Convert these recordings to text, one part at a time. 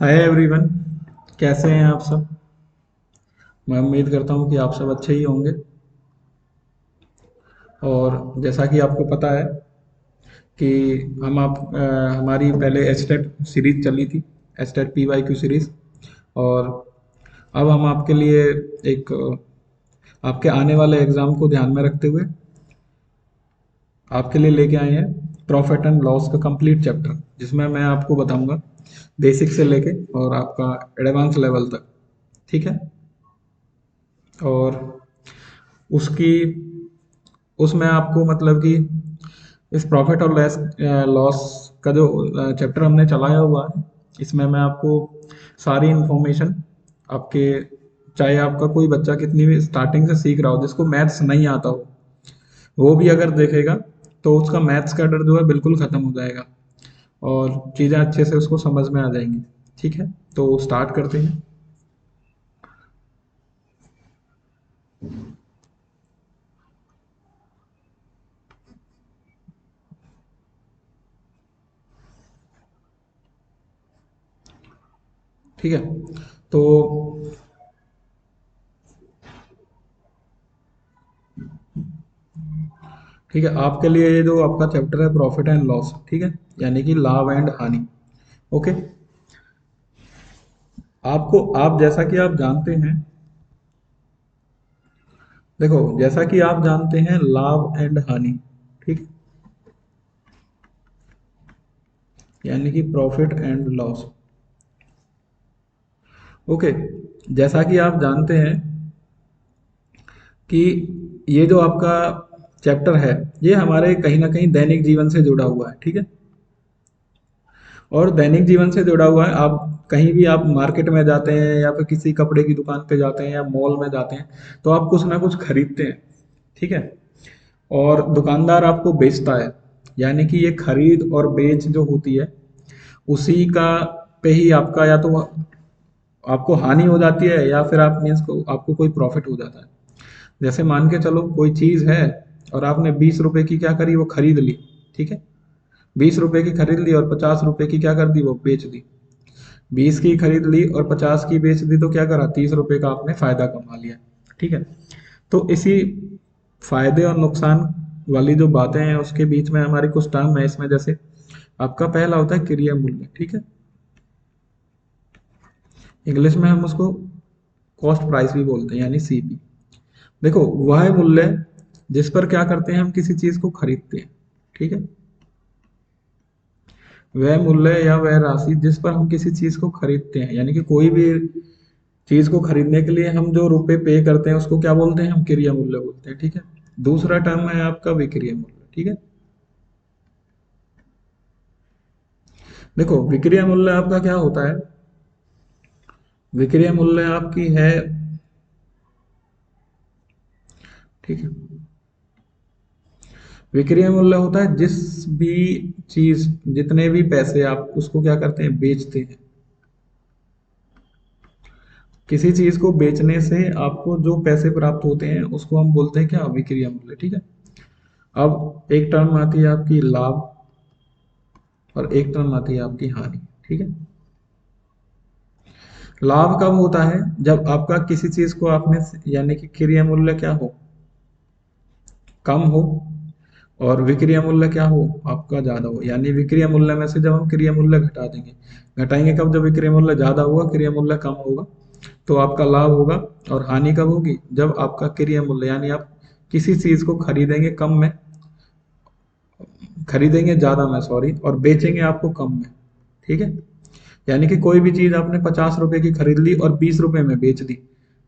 Hi everyone. कैसे हैं आप सब? मैं उम्मीद करता हूं कि आप सब अच्छे ही होंगे। और जैसा कि आपको पता है कि हमारी पहले एस्टेट सीरीज चली थी, एस्टेट PYQ सीरीज। और अब हम आपके लिए एक आपके आने वाले एग्जाम को ध्यान में रखते हुए आपके लिए लेके आए हैं प्रॉफिट एंड लॉस का कंप्लीट चैप्टर, जिसमें मैं आपको बताऊंगा बेसिक से लेके और आपका एडवांस लेवल तक। ठीक है। और उसकी उसमें आपको मतलब कि इस प्रॉफिट और लॉस का जो चैप्टर हमने चलाया हुआ है, इसमें मैं आपको सारी इंफॉर्मेशन आपके, चाहे आपका कोई बच्चा कितनी भी स्टार्टिंग से सीख रहा हो, जिसको मैथ्स नहीं आता हो, वो भी अगर देखेगा तो उसका मैथ्स का डर जो है बिल्कुल खत्म हो जाएगा और चीज़ें अच्छे से उसको समझ में आ जाएंगी। ठीक है, तो स्टार्ट करते हैं। ठीक है, तो ठीक है, आपके लिए ये जो आपका चैप्टर है प्रॉफिट एंड लॉस, ठीक है, यानी कि लाभ एंड हानि। ओके। आप जैसा कि आप जानते हैं, देखो, जैसा कि आप जानते हैं लाभ एंड हानि, ठीक, यानी कि प्रॉफिट एंड लॉस। ओके। जैसा कि आप जानते हैं कि ये जो आपका चैप्टर है, ये हमारे कहीं ना कहीं दैनिक जीवन से जुड़ा हुआ है। ठीक है। और दैनिक जीवन से जुड़ा हुआ है, आप कहीं भी आप मार्केट में जाते हैं या फिर किसी कपड़े की दुकान पे जाते हैं या मॉल में जाते हैं, तो आप कुछ ना कुछ खरीदते हैं। ठीक है। और दुकानदार आपको बेचता है, यानी कि ये खरीद और बेच जो होती है, उसी का पे ही आपका या तो आपको हानि हो जाती है या फिर आप मीन्स को आपको कोई प्रॉफिट हो जाता है। जैसे मान के चलो कोई चीज़ है और आपने 20 रुपए की क्या करी, वो खरीद ली। ठीक है। 20 रुपए की खरीद ली और 50 रुपए की क्या कर दी, वो बेच दी। 20 की खरीद ली और 50 की बेच दी, तो क्या करा, 30 रुपए का आपने फायदा कमा लिया। ठीक है। तो इसी फायदे और नुकसान वाली जो बातें हैं उसके बीच में हमारी कुछ टर्म है इसमें। जैसे आपका पहला होता है क्रिया मूल्य। ठीक है। इंग्लिश में हम उसको कॉस्ट प्राइस भी बोलते हैं, यानी CP। देखो, वह मूल्य जिस पर क्या करते हैं, हम किसी चीज को खरीदते हैं। ठीक है। वह मूल्य या वह राशि जिस पर हम किसी चीज को खरीदते हैं, यानी कि कोई भी चीज को खरीदने के लिए हम जो रुपए पे करते हैं उसको क्या बोलते हैं, हम क्रिया मूल्य बोलते हैं। ठीक है। दूसरा टर्म है आपका विक्रय मूल्य। ठीक है। देखो, विक्रय मूल्य आपका क्या होता है, विक्रय मूल्य आपकी है, ठीक है, विक्रय मूल्य होता है जिस भी चीज, जितने भी पैसे आप उसको क्या करते हैं, बेचते हैं। किसी चीज को बेचने से आपको जो पैसे प्राप्त होते हैं उसको हम बोलते हैं क्या, विक्रय मूल्य। ठीक है। अब एक टर्म आती है आपकी लाभ और एक टर्म आती है आपकी हानि। ठीक है। लाभ कब होता है, जब आपका किसी चीज को आपने, यानी कि क्रय मूल्य क्या हो, कम हो, और विक्रय मूल्य क्या हो, आपका ज्यादा हो। यानी विक्रय मूल्य में से जब हम क्रय मूल्य घटा देंगे, घटाएंगे कब, जब विक्रय मूल्य ज्यादा होगा, क्रय मूल्य कम होगा, तो आपका लाभ होगा। और हानि कब होगी, जब आपका क्रय मूल्य, यानी आप किसी चीज को खरीदेंगे कम में, खरीदेंगे ज्यादा में, सॉरी, और बेचेंगे आपको कम में। ठीक है। यानी कि कोई भी चीज आपने 50 रुपए की खरीद ली और 20 रुपए में बेच दी।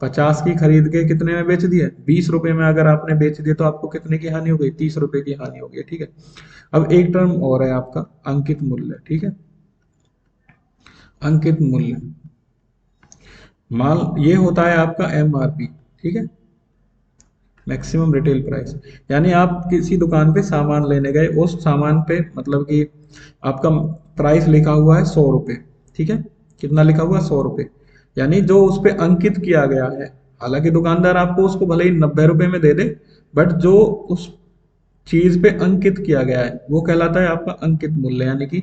50 की खरीद के कितने में बेच दिए, 20 रुपए में अगर आपने बेच दिए, तो आपको कितने की हानि हो गई, 30 रुपए की हानि हो गई। ठीक है। अब एक टर्म और है आपका अंकित मूल्य। ठीक है। अंकित मूल्य, माल, ये होता है आपका MRP। ठीक है, मैक्सिमम रिटेल प्राइस। यानी आप किसी दुकान पे सामान लेने गए, उस सामान पे मतलब कि आपका प्राइस लिखा हुआ है 100 रुपये। ठीक है। कितना लिखा हुआ है, 100 रुपये, यानी जो उस पे अंकित किया गया है। हालांकि दुकानदार आपको उसको भले ही 90 रुपए में दे दे, बट जो उस चीज पे अंकित किया गया है वो कहलाता है आपका अंकित मूल्य। यानी कि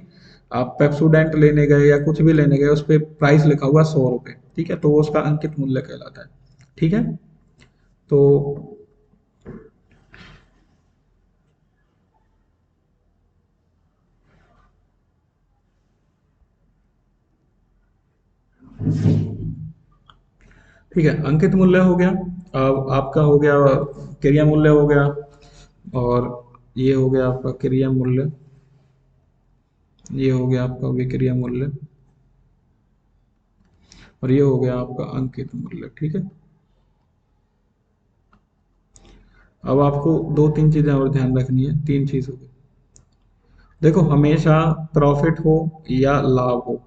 आप पेप्सोडेंट लेने गए या कुछ भी लेने गए, उस पे प्राइस लिखा हुआ 100 रुपये, ठीक है, तो वो उसका अंकित मूल्य कहलाता है। ठीक है, तो ठीक है, अंकित मूल्य हो गया। अब आपका हो गया क्रिया मूल्य हो गया, और ये हो गया आपका क्रिया मूल्य, ये हो गया आपका विक्रिया मूल्य, और ये हो गया आपका अंकित मूल्य। ठीक है, अब आपको दो तीन चीजें और ध्यान रखनी है, तीन चीज हो गई। देखो, हमेशा प्रॉफिट हो या लाभ हो,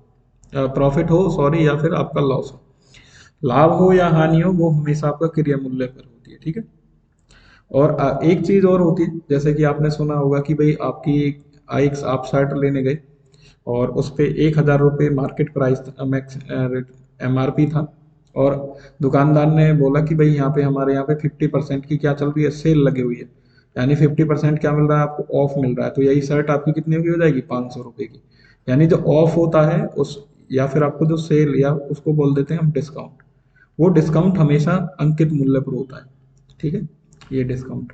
प्रॉफिट हो सॉरी, या फिर आपका लॉस हो, लाभ हो या हानि हो, वो हमेशा आपका क्रिया मूल्य पर होती है। ठीक है, और एक चीज और होती है, जैसे कि आपने सुना होगा कि भाई आपकी एक आप शर्ट लेने गए और उस पे 1,000 रुपये मार्केट प्राइस MRP था, और दुकानदार ने बोला कि भाई यहाँ पे हमारे यहाँ पे 50% की क्या चल रही है, सेल लगी हुई है, यानी 50% क्या मिल रहा है आपको, ऑफ मिल रहा है, तो यही शर्ट आपकी कितने की हो जाएगी, 500 रुपये की। यानी जो ऑफ होता है उस, या फिर आपको जो सेल, या उसको बोल देते हैं हम डिस्काउंट, वो डिस्काउंट हमेशा अंकित मूल्य पर होता है। ठीक है, ये डिस्काउंट,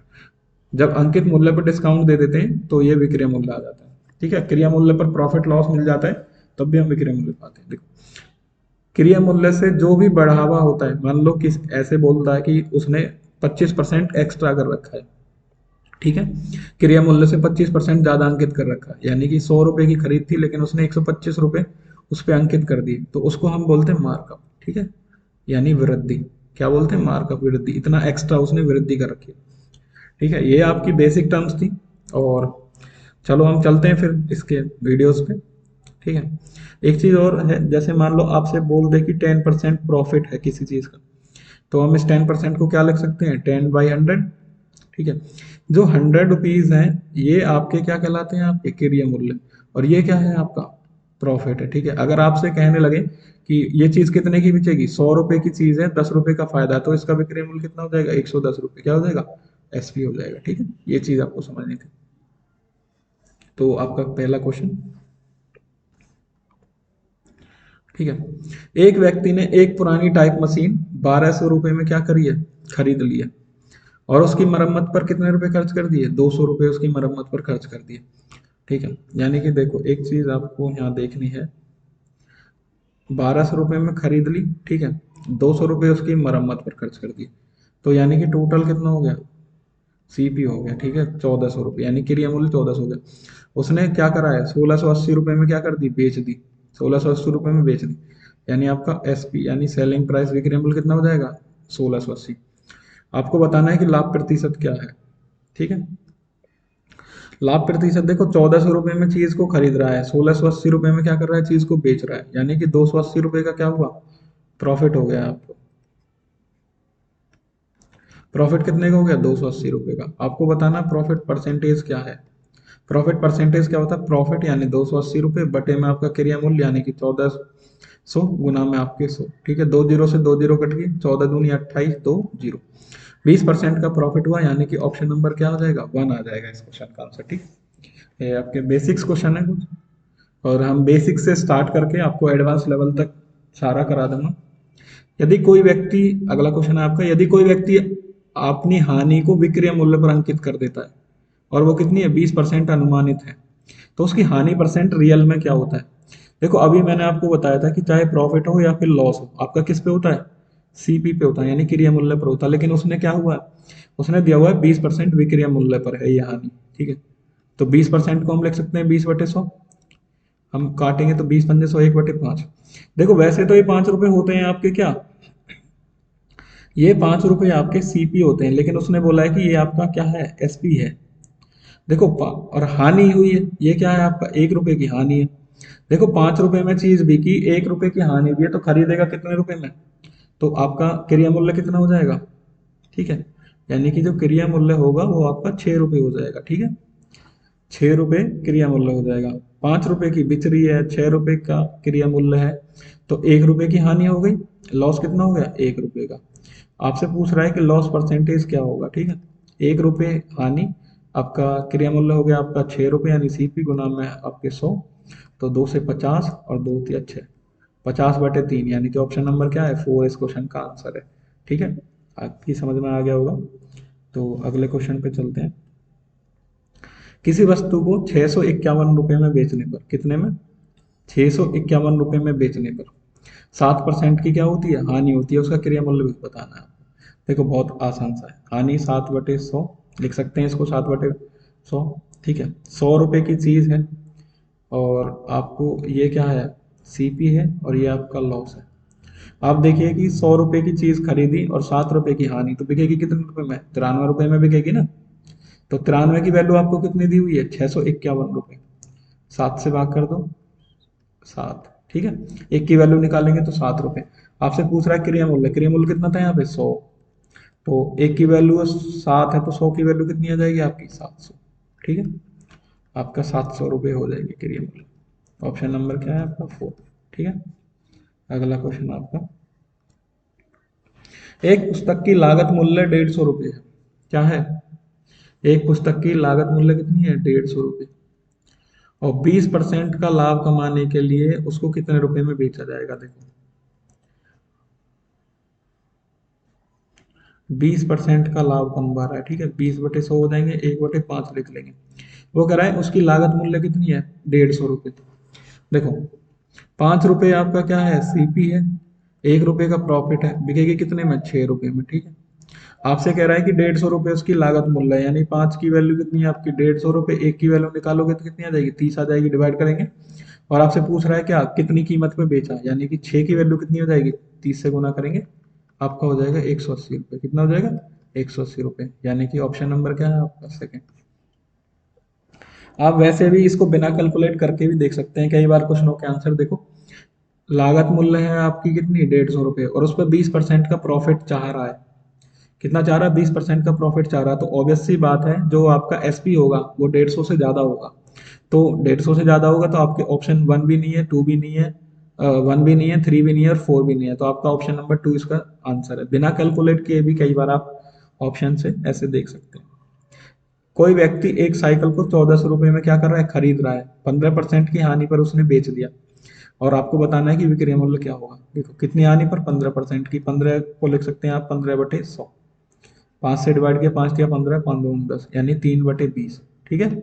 जब अंकित मूल्य पर डिस्काउंट दे देते हैं तो ये विक्रय मूल्य आ जाता है। ठीक है, क्रिया मूल्य पर प्रॉफिट लॉस मिल जाता है, तब भी हम विक्रय मूल्य पाते हैं। देखो, क्रिया मूल्य से जो भी बढ़ावा होता है, मान लो किस ऐसे बोल रहा है कि उसने 25% एक्स्ट्रा कर रखा है, ठीक है, क्रिया मूल्य से 25% ज्यादा अंकित कर रखा है, यानी कि 100 रुपए की खरीद थी लेकिन उसने 125 रुपए उस पर अंकित कर दिए, तो उसको हम बोलते हैं मार्कअप। ठीक है, यानी वृद्धि, क्या बोलते हैं, मार्कअप, वृद्धि, इतना एक्स्ट्रा उसने वृद्धि कर रखी है। ठीक है, ये आपकी बेसिक टर्म्स थी। और चलो हम चलते हैं फिर इसके वीडियोस पे। ठीक है, एक चीज और है, जैसे मान लो आपसे बोल दे कि 10% प्रॉफिट है किसी चीज का, तो हम इस 10% को क्या लिख सकते हैं, 10/100। ठीक है, जो 100 रुपीज हैं, ये आपके क्या कहलाते हैं, आपके क्रिय मूल्य, और ये क्या है, आपका प्रॉफिट है। ठीक है, अगर आपसे कहने लगे कि ये चीज कितने की बिकेगी, 100 रुपए की चीज है, 10 रुपए का फायदा है, तो इसका विक्रय मूल्य कितना हो जाएगा, 110 रुपये, क्या हो जाएगा, SP हो जाएगा। ठीक है, ये चीज आपको समझनी थी। तो आपका पहला क्वेश्चन, ठीक है, एक व्यक्ति ने एक पुरानी टाइप मशीन 1,200 रुपये में क्या करी है, खरीद ली है, और उसकी मरम्मत पर कितने रुपए खर्च कर दिए, 200 रुपये उसकी मरम्मत पर खर्च कर दिए। ठीक है, यानी कि देखो एक चीज आपको यहाँ देखनी है, 1,200 रुपये में खरीद ली, ठीक है, 200 रुपये उसकी मरम्मत पर खर्च कर दिए, तो यानी कि टोटल कितना हो गया, CP हो गया। ठीक है, 1,400 रुपये, यानी क्रिया मूल्य 1,400 हो गया। उसने क्या करा है, 1,680 रुपये में क्या कर दी, बेच दी, 1,680 रुपये में बेच दी, यानी आपका SP यानी सेलिंग प्राइस, विक्रय मूल्य कितना हो जाएगा, 1,680। आपको बताना है कि लाभ प्रतिशत क्या है। ठीक है, लाभ प्रतिशत देखो, 1,400 रुपये में चीज को खरीद रहा है, 1,680 रुपये में क्या कर रहा है, चीज को बेच रहा है, यानी कि 280 रुपये का क्या हुआ, प्रॉफिट हो गया आपको। प्रॉफिट कितने का हो गया, 280 रुपये का। आपको बताना प्रॉफिट परसेंटेज क्या है। प्रॉफिट परसेंटेज क्या होता है, प्रॉफिट यानी 280 रुपये बटे में आपका क्रिया मूल्य, यानी कि 1,400 गुना में आपके 100। ठीक है, दो जीरो से दो जीरो कट गई, 14×2 = 28, 2 0, 20% का प्रॉफिट हुआ, यानी कि ऑप्शन नंबर क्या हो जाएगा, 1 आ जाएगा इस क्वेश्चन का आंसर। ठीक, ये आपके बेसिक्स क्वेश्चन है कुछ, और हम बेसिक से स्टार्ट करके आपको एडवांस लेवल तक सारा करा दूंगा। यदि कोई व्यक्ति, अगला क्वेश्चन है आपका, यदि कोई व्यक्ति अपनी हानि को विक्रय मूल्य पर अंकित कर देता है, और वो कितनी है, 20% अनुमानित है, तो उसकी हानि परसेंट रियल में क्या होता है। देखो, अभी मैंने आपको बताया था कि चाहे प्रॉफिट हो या फिर लॉस हो, आपका किस पे होता है, CP पे होता है, यानी क्रिया मूल्य पर होता है, लेकिन उसने क्या हुआ, उसने दिया हुआ है 20% विक्रय मूल्य पर है ये हानि। ठीक है, तो 20% को हम लिख सकते हैं 20/100, हम काटेंगे तो 20×5, 1/5। देखो, वैसे तो ये 5 रुपए होते हैं आपके क्या, ये 5 रुपए आपके CP होते हैं, लेकिन उसने बोला है कि ये आपका क्या है, SP है। देखो, और हानि हुई है, ये क्या है आपका, 1 रुपए की हानि है। देखो, 5 रुपए में चीज बिकी, 1 रुपए की हानि भी है, तो खरीदेगा कितने रुपए में, तो आपका क्रिया मूल्य कितना हो जाएगा। ठीक है, यानी कि जो क्रिया मूल्य होगा वो आपका 6 रुपए हो जाएगा। ठीक है, 6 रुपए क्रिया मूल्य हो जाएगा, 5 रुपए की बिच रही है, 6 रुपए का क्रिया मूल्य है, तो 1 रुपए की हानि हो गई, लॉस कितना हो गया, 1 रुपए का। आपसे पूछ रहा है कि लॉस परसेंटेज क्या होगा। ठीक है, 1 रुपए हानि आपका क्रिया मूल्य हो गया आपका 6 रुपये यानी सीपी गुना में आपके 100, तो 2 से 50 और 2 × 6, 50/3 यानी कि ऑप्शन नंबर क्या है 4 इस क्वेश्चन का आंसर है। ठीक है, आपकी समझ में आ गया होगा। तो अगले क्वेश्चन पे चलते हैं। किसी वस्तु को 651 रुपये में बेचने पर, कितने में, 651 रुपये में बेचने पर 7% की क्या होती है, हानि होती है, उसका क्रिया मूल्य भी बताना है आपको। देखो बहुत आसान सा है, हानि 7/100 लिख सकते हैं इसको, 7/100। ठीक है, 100 रुपये की चीज़ है और आपको ये क्या है, सीपी है और ये आपका लॉस है। आप देखिए कि 100 रुपये की चीज़ खरीदी और 7 रुपये की हानि, तो बिकेगी कितने रुपए में, 93 रुपये में बिकेगी ना। तो 93 की वैल्यू आपको कितनी दी हुई है, 651 रुपये। 7 से भाग कर दो, 7। ठीक है, एक की वैल्यू निकालेंगे तो 7 रुपये। आपसे पूछ रहा है क्रिया मूल्य, क्रिया मूल्य कितना था यहाँ पे 100, तो एक की वैल्यू 7 है तो 100 की वैल्यू कितनी आ जाएगी आपकी 700। ठीक है, आपका 700 रुपये हो जाएगी क्रिया मूल्य। ऑप्शन नंबर क्या है आपका 4। ठीक है, अगला क्वेश्चन आपका, एक पुस्तक की लागत मूल्य 150 रुपये है, क्या है, एक पुस्तक की लागत मूल्य कितनी है 150 रुपये, और 20% का लाभ कमाने के लिए उसको कितने रुपए में बेचा जाएगा। देखो 20% का लाभ कमा रहा है, ठीक है, 20/100 हो जाएंगे, 1/5 लिख लेंगे। वो कह रहा है उसकी लागत मूल्य कितनी है 150 रुपये। देखो 5 रुपये आपका क्या है सीपी है, 1 रुपये का प्रॉफिट है, बिकेगी कितने में 6 रुपये में। ठीक है, आपसे कह रहा है कि 150 रुपये उसकी लागत मूल्य है, यानी 5 की वैल्यू कितनी है आपकी 150 रुपये, एक की वैल्यू निकालोगे तो कितनी आ जाएगी 30 आ जाएगी, डिवाइड करेंगे। और आपसे पूछ रहा है क्या कितनी कीमत में बेचा, यानी कि 6 की वैल्यू कितनी हो जाएगी 30 से गुना करेंगे, आपका हो जाएगा 180 रुपये। कितना हो जाएगा 180 रुपये, यानी कि ऑप्शन नंबर क्या है आपका सेकंड। आप वैसे भी इसको बिना कैलकुलेट करके भी देख सकते हैं, कई बार क्वेश्चनों के आंसर देखो, लागत मूल्य है आपकी कितनी 150 रुपये और उस पर 20% का प्रॉफिट चाह रहा है, कितना चाह रहा है 20% का प्रॉफिट चाह रहा है, तो ऑब्वियस सी बात है जो आपका एसपी होगा वो 150 से ज़्यादा होगा। तो 150 से ज़्यादा होगा तो आपके ऑप्शन 1 भी नहीं है, 2 भी नहीं है, 1 भी नहीं है, 3 भी नहीं है और 4 भी नहीं है, तो आपका ऑप्शन नंबर 2 इसका आंसर है। बिना कैलकुलेट किए भी कई बार आप ऑप्शन से ऐसे देख सकते हैं। कोई व्यक्ति एक साइकिल को 1400 रुपये में क्या कर रहा है खरीद रहा है, 15% की हानि पर उसने बेच दिया, और आपको बताना है कि विक्रय मूल्य क्या होगा। देखो कितनी हानि पर 15% की, 15 को लिख सकते हैं आप 15/100, 5 से डिवाइड किया 5 दिया 15, 5 दूनी 10 यानी 3/20। ठीक है,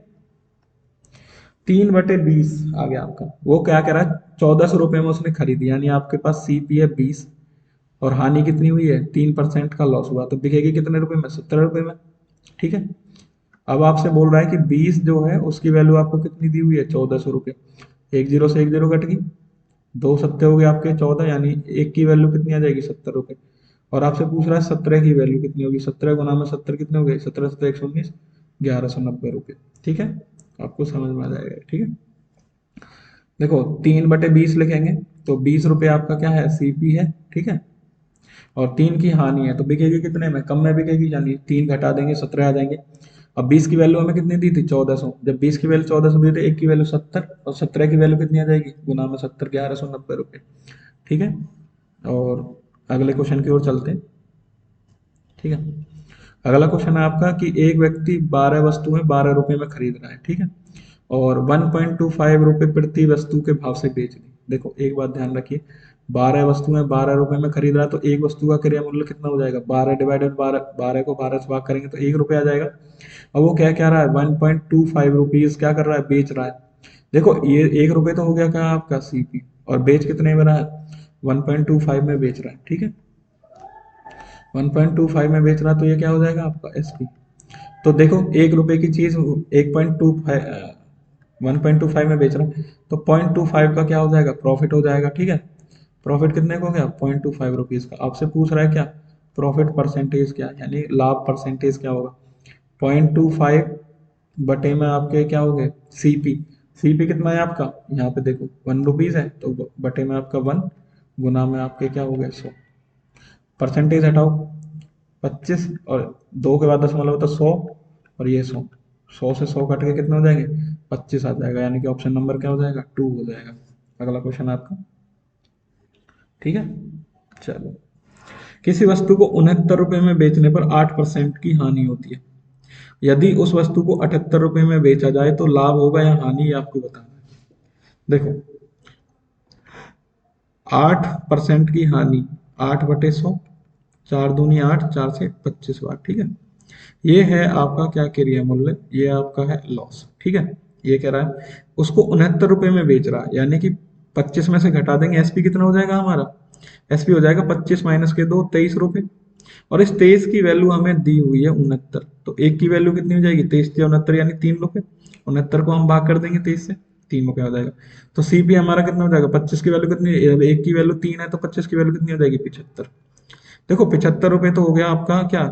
3/20 आ गया आपका। वो क्या कह रहा है 1400 रुपये में उसने खरीदी, यानी आपके पास सीपी है 20 और हानि कितनी हुई है 3% का लॉस हुआ, तो बिकेगी कितने रुपए में 17 रुपये में। ठीक है, अब आपसे बोल रहा है कि 20 जो है उसकी वैल्यू आपको कितनी दी हुई है 1400 रुपये, एक जीरो से एक जीरो कट गई, दो सत्ते हो गए आपके 14, यानी एक की वैल्यू कितनी आ जाएगी 70 रुपये। और आपसे पूछ रहा है 17 की वैल्यू कितनी होगी, 17 गुना में 70 कितने हो गए 17 × 7 = 119, 1190 रुपये। ठीक है, आपको समझ में आ जाएगा। ठीक है, देखो 3/20 लिखेंगे तो 20 रुपये आपका क्या है सीपी है। ठीक है, और 3 की हानि है तो बिकेगी कितने में, कम में बिकेगी, यानी 3 घटा देंगे 17 आ जाएंगे। अब 20 की वैल्यू हमें कितनी दी थी 1400, जब 20 की वैल्यू 1400 दी थी, एक की वैल्यू 70 और 17 की वैल्यू कितनी आ जाएगी गुना में 70, 1190 रुपये। ठीक है, और अगले क्वेश्चन की ओर चलते हैं। ठीक है, अगला क्वेश्चन है आपका कि एक व्यक्ति 12 वस्तुएं 12 रुपए में खरीद रहा है, ठीक है, और 1.25 रुपये प्रति वस्तु के भाव से बेच दी। देखो एक बात ध्यान रखिए, 12 वस्तुएं 12 रुपए में खरीद रहा है तो एक वस्तु का क्रय मूल्य कितना हो जाएगा 12/12, 12 को 12 से भाग करेंगे तो 1 रुपये आ जाएगा। अब वो क्या कह रहा है 1.25 रुपीज क्या कर रहा है बेच रहा है। देखो ये 1 रुपये तो हो गया क्या आपका सीपी, और बेच कितने में रहा है 1.25 में बेच रहा है। ठीक है, 1.25 में बेच रहा तो ये क्या हो जाएगा आपका एसपी। तो देखो 1 रुपए की चीज 1.25 में बेच रहा है तो 0.25 का क्या हो जाएगा प्रॉफिट हो जाएगा। ठीक है, प्रॉफिट कितने का हो गया 0.25 रुपीज का। आपसे पूछ रहा है क्या प्रॉफिट परसेंटेज क्या, यानी लाभ परसेंटेज क्या होगा, 0.25 बटे में आपके क्या हो गए सीपी। सीपी कितना है आपका यहाँ पे देखो 1 रुपीज है तो बटे में आपका 1 गुना में आपके क्या हो गए 100, परसेंटेज हटाओ 25 और 2 के बाद दशमलव तो 100, और ये 100, 100 से 100 कट के कितने हो जाएंगे 25 आ जाएगा, यानी कि ऑप्शन नंबर क्या हो जाएगा 2 हो जाएगा। अगला क्वेश्चन आपका। ठीक है, चलो, किसी वस्तु को 69 रुपए में बेचने पर 8% की हानि होती है, यदि उस वस्तु को 78 रुपए में बेचा जाए तो लाभ होगा या हानि, ये आपको बताना है। देखो 8% की हानि, 8/100, 4×2=8, 4 से 25 बार, ठीक है। ये है आपका क्या क्रिया मूल्य, ये आपका है लॉस, ठीक है। ये कह रहा है उसको 69 रुपए में बेच रहा है, यानी कि 25 में से घटा देंगे, एसपी कितना हो जाएगा हमारा, एसपी हो जाएगा 25 माइनस के 2, 23 रुपए। और इस 23 की वैल्यू हमें दी हुई है 69, तो एक की वैल्यू कितनी हो जाएगी, 23 से 69 यानी 3 रुपए। 69 को हम भाग कर देंगे 23 से, 3 रुपए हो जाएगा। तो सीपी हमारा कितना हो जाएगा, 25 की वैल्यू कितनी है, एक की वैल्यू 3 है तो 25 की वैल्यू कितनी हो जाएगी, 75। देखो 75 रुपए तो हो गया आपका क्या,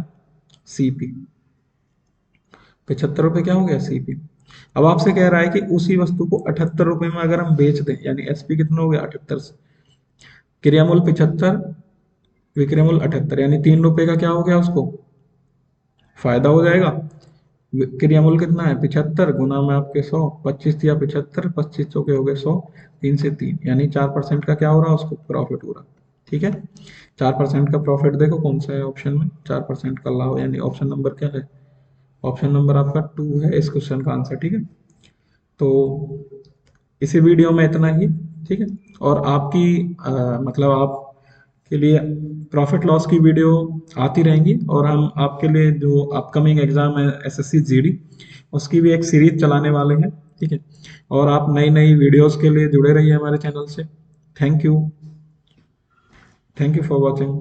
सीपी। 75 रुपए क्या हो गया, सीपी। अब आपसे कह रहा है कि उसी वस्तु को 78 रुपए में अगर हम बेच दें, यानी एसपी कितना हो गया 78 से, क्रियामूल 75, विक्रयमूल्य 78, यानी 3 रुपए का क्या हो गया उसको फायदा हो जाएगा। क्रियामूल कितना है 75 गुना में आपके 100, 25 या 75, 25 चौके हो गए 100, 3 से 3, यानी 4% का क्या हो रहा है उसको प्रॉफिट हो रहा, ठीक है। 4% का प्रॉफिट देखो कौन सा है ऑप्शन में, 4% का लाभ, यानी ऑप्शन नंबर क्या है, ऑप्शन नंबर आपका 2 है इस क्वेश्चन का आंसर, ठीक है। तो इसी वीडियो में इतना ही, ठीक है। और आपकी मतलब आप के लिए प्रॉफिट लॉस की वीडियो आती रहेंगी, और हम आपके लिए जो अपकमिंग एग्जाम है एसएससी जीडी, उसकी भी एक सीरीज चलाने वाले हैं, ठीक है। और आप नई नई वीडियोस के लिए जुड़े रहिए हमारे चैनल से। Thank you, thank you for watching.